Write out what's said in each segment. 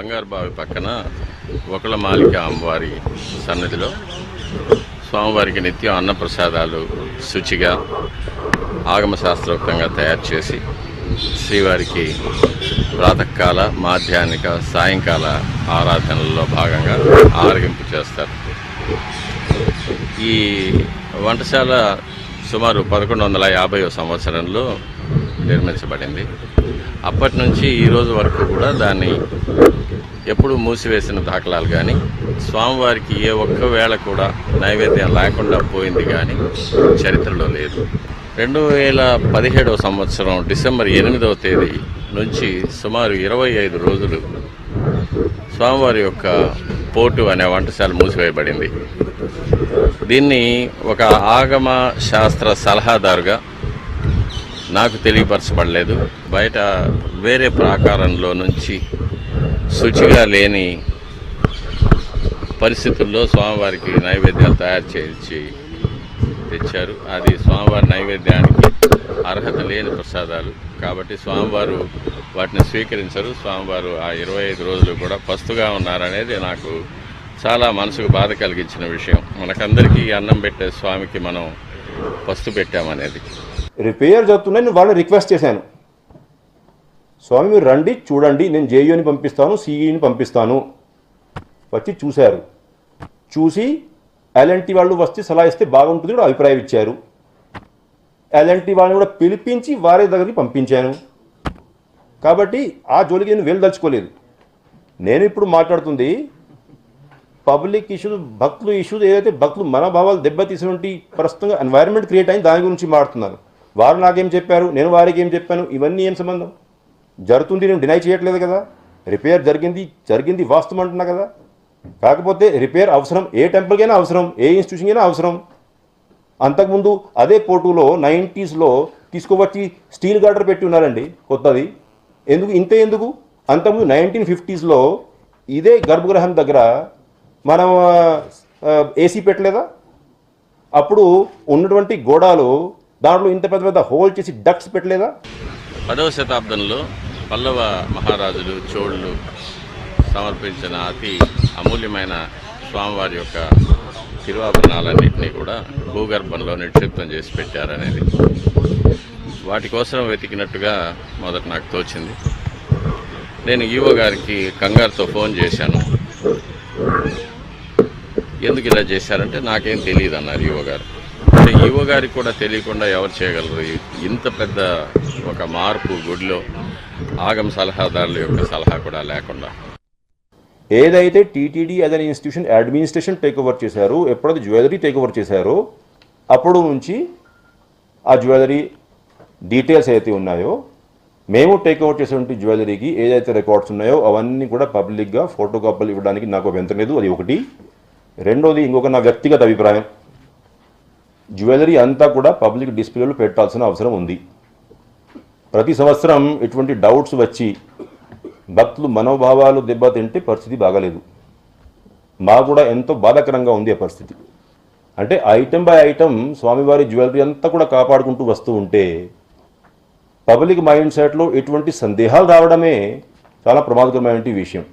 బంగారు బావి పక్కన ఒకళ్ళ మాలిక అమ్మవారి సన్నిధిలో స్వామివారికి నిత్యం అన్నప్రసాదాలు శుచిగా ఆగమ శాస్త్రోక్తంగా తయారు చేసి శ్రీవారికి ప్రాతకాల మాధ్యాహ్నిక సాయంకాల ఆరాధనల్లో భాగంగా ఆరగింపు చేస్తారు. ఈ వంటశాల సుమారు 1150వ సంవత్సరంలో నిర్మించబడింది. అప్పటి నుంచి ఈరోజు వరకు కూడా దాన్ని ఎప్పుడు మూసివేసిన దాఖలాలు కానీ, స్వామివారికి ఏ ఒక్క వేళ కూడా నైవేద్యం లేకుండా పోయింది కానీ చరిత్రలో లేదు. 2017వ సంవత్సరం డిసెంబర్ 8వ తేదీ నుంచి సుమారు 25 రోజులు స్వామివారి యొక్క పోటు అనే వంటశాల మూసివేయబడింది. దీన్ని ఒక ఆగమ శాస్త్ర సలహాదారుగా నాకు తెలియపరచబడలేదు. బయట వేరే ప్రాకారంలో నుంచి శుచిగా లేని పరిస్థితుల్లో స్వామివారికి నైవేద్యాలు తయారు చేయించి తెచ్చారు. అది స్వామివారి నైవేద్యానికి అర్హత లేని ప్రసాదాలు కాబట్టి స్వామివారు వాటిని స్వీకరించరు. స్వామివారు ఆ 25 రోజులు కూడా పస్తుగా ఉన్నారనేది నాకు చాలా మనసుకు బాధ కలిగించిన విషయం. మనకందరికీ అన్నం పెట్టే స్వామికి మనం పస్తు పెట్టామనేది. రిపేర్ జరుగుతున్నాయి. నేను వాళ్ళని రిక్వెస్ట్ చేశాను, స్వామి మీరు రండి చూడండి, నేను జేఈని పంపిస్తాను, సిఈని పంపిస్తాను. వచ్చి చూశారు. చూసి ఎల్ఎన్టీ వాళ్ళు వస్తే సలహా ఇస్తే బాగుంటుంది కూడా అభిప్రాయం ఇచ్చారు. ఎల్ఎన్టీ వాళ్ళని కూడా పిలిపించి వారి దగ్గరికి పంపించాను. కాబట్టి ఆ జోలికి నేను వేలుదలుచుకోలేదు. నేను ఇప్పుడు మాట్లాడుతుంది పబ్లిక్ ఇష్యూస్, భక్తులు ఇష్యూస్, ఏదైతే భక్తులు మనోభావాలు దెబ్బతీసినటువంటి ప్రస్తుతంగా ఎన్వైరన్మెంట్ క్రియేట్ అయింది, దాని గురించి మాట్లాడుతున్నారు. వారు నాకేం చెప్పారు, నేను వారికి ఏం చెప్పాను, ఇవన్నీ ఏం సంబంధం? జరుగుతుంది, నేను డినై చేయట్లేదు కదా. రిపేర్ జరిగింది వాస్తవం అంటున్నా కదా. కాకపోతే రిపేర్ అవసరం, ఏ టెంపుల్కైనా అవసరం, ఏ ఇన్స్టిట్యూషన్కైనా అవసరం. అంతకుముందు అదే పోర్టులో 90sలో తీసుకువచ్చి స్టీల్ గార్డర్ పెట్టి ఉన్నారండి కొత్తది. ఎందుకు అంతకుముందు 1950sలో ఇదే గర్భగృహం దగ్గర మనం ఏసీ పెట్టలేదా? అప్పుడు ఉన్నటువంటి గోడాలు దాంట్లో ఇంత పెద్ద పెద్ద హోల్ చేసి డక్ట్స్ పెట్టలేదా? 10వ శతాబ్దంలో పల్లవ మహారాజులు చోళులు సమర్పించిన అతి అమూల్యమైన స్వామివారి యొక్క తిరువాభరణాలన్నింటినీ కూడా భూగర్భంలో నిక్షిప్తం చేసి పెట్టారనేది వాటి కోసం వెతికినట్టుగా మొదట నాకు తోచింది. నేను ఈవో గారికి కంగారుతో ఫోన్ చేశాను. ఎందుకు ఇలా చేశారంటే నాకేం తెలియదు అన్నారు ఈవో గారు. అంటే ఈవో గారికి కూడా తెలియకుండా ఎవరు చేయగలరు? ఇంత పెద్ద ఒక మార్పు గుడిలో ఆగమ సలహాదారుల యొక్క సలహా కూడా లేకుండా. ఏదైతే TTD as an institution administration take over చేశారో, ఎప్పుడైతే జ్యువెలరీ టేక్ ఓవర్ చేశారో అప్పుడు నుంచి ఆ జ్యువెలరీ డీటెయిల్స్ ఏదైతే ఉన్నాయో, మేము టేక్ ఓవర్ చేసినటువంటి జ్యువెలరీకి ఏదైతే రికార్డ్స్ ఉన్నాయో అవన్నీ కూడా పబ్లిక్గా ఫోటోకాపీలు ఇవ్వడానికి నాకు అభ్యంతరం లేదు. అది ఒకటి. రెండోది, ఇంకొక నా వ్యక్తిగత అభిప్రాయం, జ్యువెలరీ అంతా కూడా పబ్లిక్ డిస్ప్లేలో పెట్టాల్సిన అవసరం ఉంది. ప్రతి సంవత్సరం ఇటువంటి డౌట్స్ వచ్చి భక్తులు మనోభావాలు దెబ్బతింటే పరిస్థితి బాగాలేదు. మాకు కూడా ఎంతో బాధాకరంగా ఉంది ఆ పరిస్థితి. అంటే ఐటెం బై ఐటెం స్వామివారి జ్యువెలరీ అంతా కూడా కాపాడుకుంటూ వస్తూ ఉంటే పబ్లిక్ మైండ్ సెట్లో ఇటువంటి సందేహాలు రావడమే చాలా ప్రమాదకరమైన విషయం.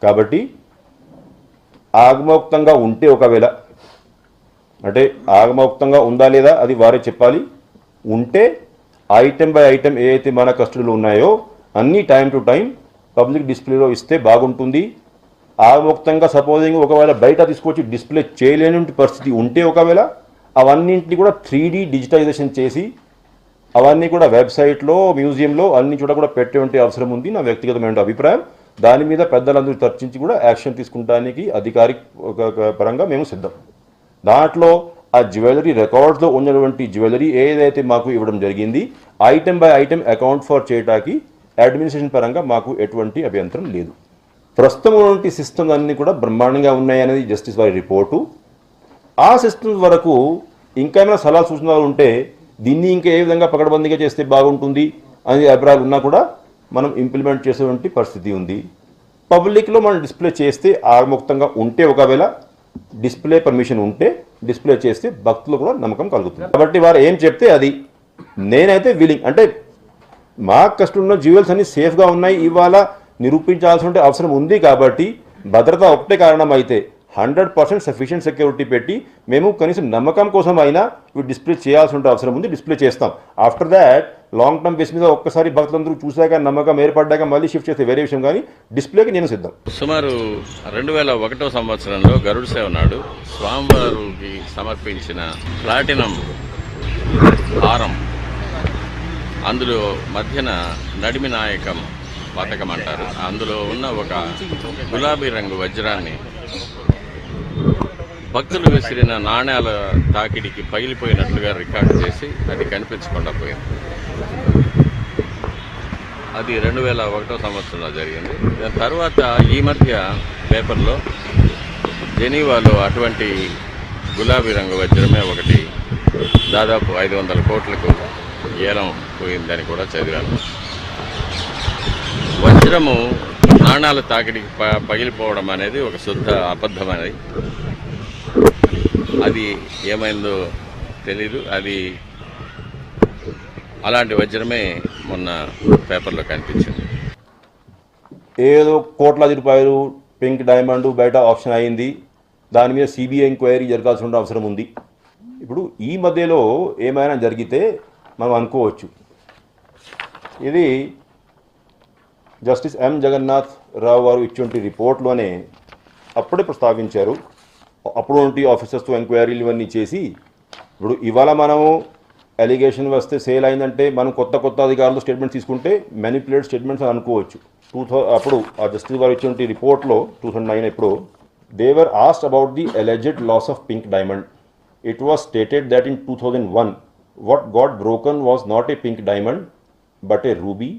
కాబట్టి ఆగమోక్తంగా ఉంటే, ఒకవేళ అంటే ఆగమోక్తంగా ఉందా లేదా అది వారే చెప్పాలి. ఉంటే ఐటెం బై ఐటెం ఏవైతే మన కస్టడీలో ఉన్నాయో అన్నీ టైం టు టైం పబ్లిక్ డిస్ప్లేలో ఇస్తే బాగుంటుంది. ఆగమోక్తంగా సపోజింగ్ ఒకవేళ బయట తీసుకొచ్చి డిస్ప్లే చేయలేని పరిస్థితి ఉంటే ఒకవేళ అవన్నింటినీ కూడా 3D డిజిటైజేషన్ చేసి అవన్నీ కూడా వెబ్సైట్లో, మ్యూజియంలో అన్ని చోట కూడా పెట్టే అవసరం ఉంది. నా వ్యక్తిగతమైన అభిప్రాయం. దాని మీద పెద్దలందరూ చర్చించి కూడా యాక్షన్ తీసుకుంటానికి అధికారిక పరంగా మేము సిద్ధం. దాంట్లో ఆ జ్యువెలరీ రికార్డ్స్లో ఉన్నటువంటి జ్యువెలరీ ఏదైతే మాకు ఇవ్వడం జరిగింది, item by item account for చేయడానికి అడ్మినిస్ట్రేషన్ పరంగా మాకు ఎటువంటి అభ్యంతరం లేదు. ప్రస్తుతం ఉన్నటువంటి సిస్టమ్స్ అన్నీ కూడా బ్రహ్మాండంగా ఉన్నాయనేది జస్టిస్ వారి రిపోర్టు. ఆ సిస్టమ్స్ వరకు ఇంకా ఏమైనా సలహా సూచనలు ఉంటే దీన్ని ఇంకా ఏ విధంగా పకడ్బందీగా చేస్తే బాగుంటుంది అనే అభిప్రాయాలు ఉన్నా కూడా మనం ఇంప్లిమెంట్ చేసేటువంటి పరిస్థితి ఉంది. పబ్లిక్లో మనం డిస్ప్లే చేస్తే ఆగముక్తంగా ఉంటే, ఒకవేళ డిస్ప్లే పర్మిషన్ ఉంటే డిస్ప్లే చేస్తే భక్తులు కూడా నమ్మకం కలుగుతుంది. కాబట్టి వారు ఏం చెప్తే అది. నేనైతే విలింగ్, అంటే మా కస్టమర్లో జ్యువెల్స్ అన్ని సేఫ్గా ఉన్నాయి. ఇవాళ నిరూపించాల్సిన అవసరం ఉంది కాబట్టి భద్రత ఒకటే కారణం అయితే 100% సఫిషియెంట్ సెక్యూరిటీ పెట్టి మేము కనీసం నమ్మకం కోసం అయినా ఇవి డిస్ప్లే చేయాల్సిన అవసరం ఉంది, డిస్ప్లే చేస్తాం. After that long term base మీద ఒక్కసారి భక్తులందరూ చూశాక నమ్మకం ఏర్పడ్డాక మళ్ళీ షిఫ్ట్ చేస్తే వేరే విషయం, కానీ డిస్ప్లేకి నేను సిద్ధం. సుమారు 2001 సంవత్సరంలో గరుడ సేవ నాడు స్వామివారికి సమర్పించిన ప్లాటినం హారం, అందులో మధ్యన నడిమి నాయకం పథకం అంటారు, అందులో ఉన్న ఒక గులాబీ రంగు వజ్రాన్ని భక్తులు విసిరిన నాణ్యాల తాకిడికి పగిలిపోయినట్లుగా రికార్డు చేసి అది కనిపించకుండా పోయింది. అది 2001 సంవత్సరంలో జరిగింది. దాని తర్వాత ఈ మధ్య పేపర్లో జెనీవాలో అటువంటి గులాబీ రంగు వజ్రమే ఒకటి దాదాపు 500 కోట్లకు ఏలం పోయిందని కూడా చదివాను. వజ్రము నాణాల తాకిడికి పగిలిపోవడం అనేది ఒక శుద్ధ అబద్ధం అనేది. అది ఏమైందో తెలీదు. అది అలాంటి వజ్రమే మొన్న పేపర్లో కనిపించింది. ఏదో కోట్లాది రూపాయలు పింక్ డైమండ్ బయట ఆప్షన్ అయింది, దాని మీద సిబిఐ ఎంక్వైరీ జరగాల్సిన అవసరం ఉంది. ఇప్పుడు ఈ మధ్యలో ఏమైనా జరిగితే మనం అనుకోవచ్చు. ఇది జస్టిస్ ఎం జగన్నాథ్ రావు గారు ఇచ్చిన రిపోర్ట్లోనే అప్పుడే ప్రస్తావించారు. అప్పుడు ఆఫీసర్స్తో ఎంక్వైరీలు ఇవన్నీ చేసి, ఇప్పుడు ఇవాళ మనము అలిగేషన్ వస్తే సేల్ అయిందంటే మనం కొత్త అధికారులు స్టేట్మెంట్స్ తీసుకుంటే మ్యానిపులేటెడ్ స్టేట్మెంట్స్ అని అనుకోవచ్చు. అప్పుడు ఆ జస్టిస్ గారు ఇచ్చిన రిపోర్ట్లో 2009 ఎప్పుడు they were asked about the alleged loss of pink diamond. It was stated that in 2001 what got broken was not a pink diamond but a ruby,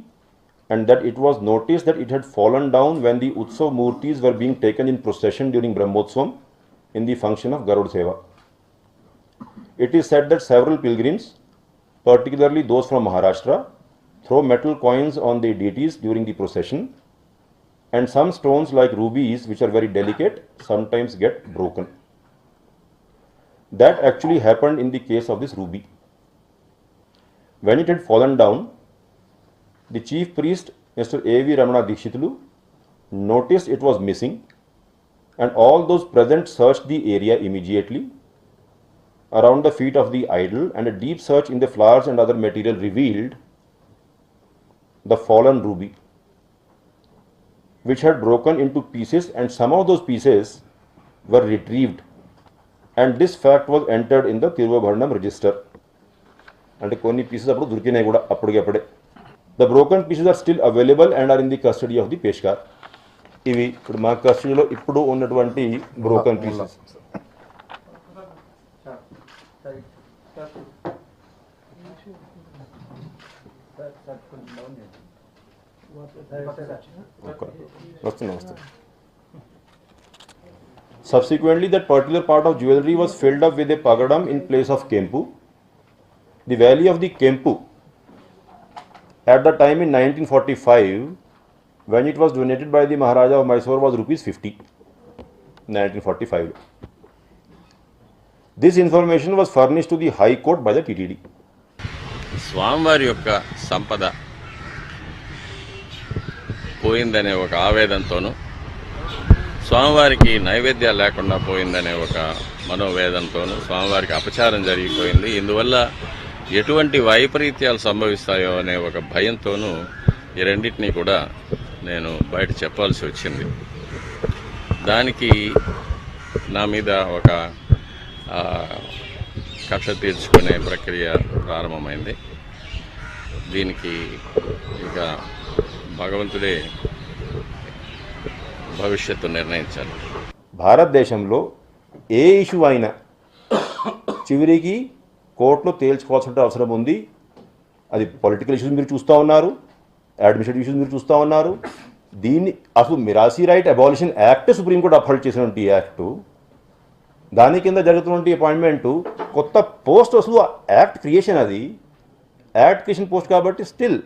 and that it was noticed that it had fallen down when the Utsav Murtis were being taken in procession during Brahmotsvam in the function of Garuda Seva. It is said that several pilgrims, particularly those from Maharashtra, throw metal coins on their deities during the procession, and some stones like rubies, which are very delicate, sometimes get broken. That actually happened in the case of this ruby. When it had fallen down, the chief priest, Mr. A.V. Ramana Dikshitulu, noticed it was missing, and all those present searched the area immediately around the feet of the idol, and a deep search in the flowers and other material revealed the fallen ruby, which had broken into pieces, and some of those pieces were retrieved, and this fact was entered in the Tiruvabharanam register. అంటే కొన్ని pieces అప్పుడు దొరికినాయి కూడా అప్పటికప్పుడే. The broken pieces are still available and are in the custody of the peshkar. ఇవి ఇప్పుడు మా కస్టడీలో ఇప్పుడు ఉన్నటువంటి బ్రోకన్ పీసెస్. వస్తున్నా. Subsequently, that particular part of jewelry was filled up with a pagadam in place of kempu. The value of the kempu at the time in 1945, when it was donated by the Maharaja of Mysore, was rupees 50. 1945. This information was furnished to the High Court by the TTD. స్వామివారి యొక్క సంపద పోయిందనే ఒక ఆవేదనతోనూ, స్వామివారికి నైవేద్యాలు లేకుండా పోయిందనే ఒక మనోవేదనతోనూ, స్వామివారికి అపచారం జరిగిపోయింది, ఇందువల్ల ఎటువంటి వైపరీత్యాలు సంభవిస్తాయో అనే ఒక భయంతోనూ ఈ రెండింటినీ కూడా నేను బయట చెప్పాల్సి వచ్చింది. దానికి నా మీద ఒక కక్ష తీర్చుకునే ప్రక్రియ ప్రారంభమైంది. దీనికి ఇక భగవంతుడే భవిష్యత్తు నిర్ణయించాలి. భారతదేశంలో ఏ ఇష్యూ అయినా చివరికి కోర్టులో తేల్చుకోవాల్సిన అవసరం ఉంది. అది పొలిటికల్ ఇష్యూస్ మీరు చూస్తూ ఉన్నారు, అడ్మినిస్ట్రేటివ్ ఇష్యూస్ మీరు చూస్తూ ఉన్నారు. దీన్ని అసలు mirasi right abolition act supreme court uphold చేసినటువంటి యాక్టు, దాని కింద జరుగుతున్నటువంటి అపాయింట్మెంటు కొత్త పోస్ట్ అసలు యాక్ట్ క్రియేషన్, అది యాక్ట్ క్రియేషన్ పోస్ట్ కాబట్టి still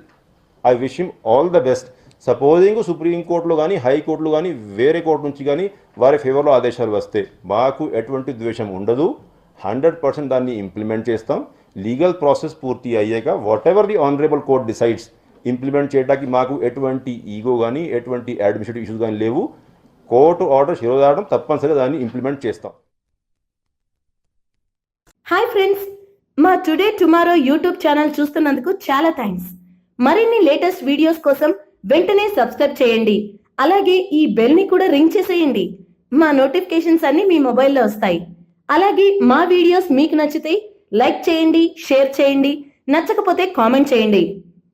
I wish him all the best. Supposing సుప్రీంకోర్టులో కానీ హైకోర్టులో కానీ వేరే కోర్టు నుంచి కానీ వారి ఫేవర్లో ఆదేశాలు వస్తే మాకు ఎటువంటి ద్వేషం ఉండదు. 100% దాన్ని ఇంప్లిమెంట్ చేస్తాం. లీగల్ ప్రాసెస్ పూర్తి అయ్యాక what ever the honourable court decides implement చేయడానికి మాకు ఎటువంటి ఈగో కానీ ఎటువంటి అడ్మినిస్ట్రేటివ్ ఇష్యూస్ కానీ లేవు. కోర్టు ఆర్డర్ శిరోధారణ తప్పనిసరిగా దాన్ని ఇంప్లిమెంట్ చేస్తాం. హాయ్ ఫ్రెండ్స్, మా టుడే టుమారో యూట్యూబ్ ఛానల్ చూస్తున్నందుకు చాలా థ్యాంక్స్. మరిన్ని లేటెస్ట్ వీడియోస్ కోసం వెంటనే సబ్స్క్రైబ్ చేయండి. అలాగే ఈ బెల్ ని కూడా రింగ్ చేసేయండి. మా నోటిఫికేషన్స్ అన్ని మీ మొబైల్లో వస్తాయి. అలాగే మా వీడియోస్ మీకు నచ్చితే లైక్ చేయండి, షేర్ చేయండి, నచ్చకపోతే కామెంట్ చేయండి.